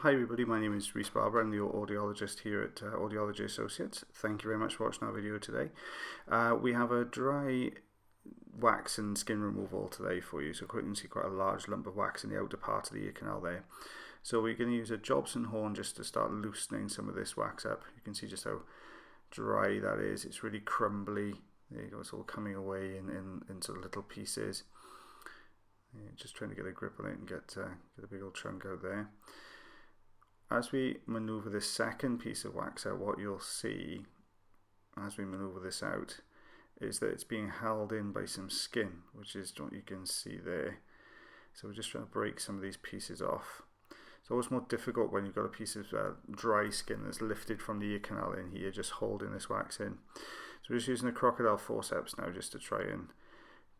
Hi everybody, my name is Rhys Barber. I'm the audiologist here at Audiology Associates. Thank you very much for watching our video today. We have a dry wax and skin removal today for you. So you can see quite a large lump of wax in the outer part of the ear canal there. So we're going to use a Jobsorn horn just to start loosening some of this wax up. You can see just how dry that is. It's really crumbly. There you go, it's all coming away in sort of little pieces. Just trying to get a grip on it and get a big old chunk out there. As we maneuver this second piece of wax out, what you'll see as we maneuver this out is that it's being held in by some skin, which is what you can see there. So we're just trying to break some of these pieces off. It's always more difficult when you've got a piece of dry skin that's lifted from the ear canal in here, just holding this wax in. So we're just using the Crocodile Forceps now just to try and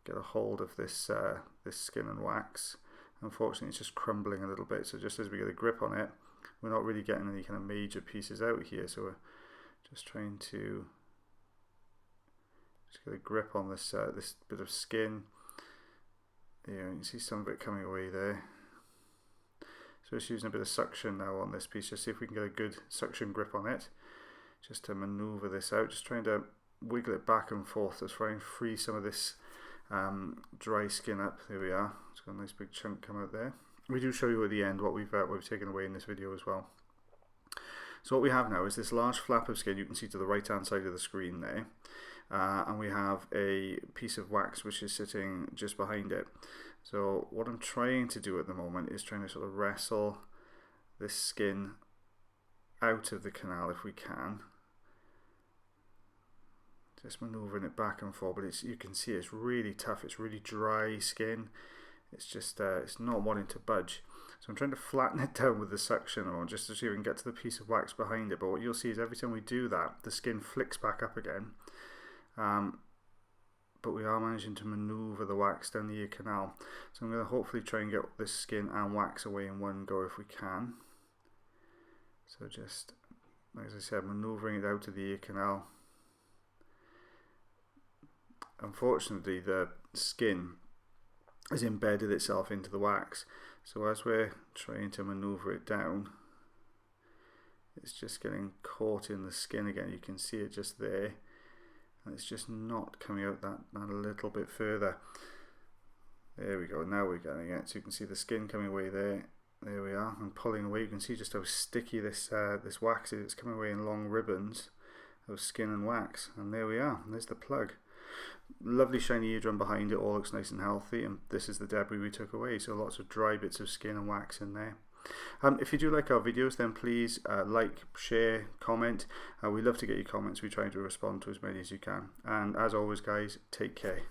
get a hold of this, this skin and wax. Unfortunately, it's just crumbling a little bit, so just as we get a grip on it, we're not really getting any kind of major pieces out here, so we're just trying to just get a grip on this this bit of skin. Yeah, you can see some of it coming away there. So just using a bit of suction now on this piece, just see if we can get a good suction grip on it, just to maneuver this out, just trying to wiggle it back and forth to try and free some of this dry skin up. There we are. It's got a nice big chunk come out there. We do show you at the end what we've taken away in this video as well. So what we have now is this large flap of skin you can see to the right hand side of the screen there, and we have a piece of wax which is sitting just behind it. So what I'm trying to do at the moment is trying to sort of wrestle this skin out of the canal if we can. Just maneuvering it back and forth, but you can see it's really tough. It's really dry skin. It's just it's not wanting to budge. So I'm trying to flatten it down with the suction on just to see if we can get to the piece of wax behind it. But what you'll see is every time we do that, the skin flicks back up again. But we are managing to maneuver the wax down the ear canal. So I'm going to hopefully try and get this skin and wax away in one go if we can. So just, as I said, maneuvering it out of the ear canal. Unfortunately, the skin has embedded itself into the wax, so as we're trying to maneuver it down, it's just getting caught in the skin again. You can see it just there, and it's just not coming out that a little bit further. There we go, now we're getting it. So you can see the skin coming away there. There we are, and pulling away. You can see just how sticky this this wax is. It's coming away in long ribbons of skin and wax, and there we are, and there's the plug. Lovely shiny eardrum behind it, all looks nice and healthy, and this is the debris we took away, so lots of dry bits of skin and wax in there. If you do like our videos, then please like, share, comment. We love to get your comments. We try to respond to as many as you can, and as always guys, take care.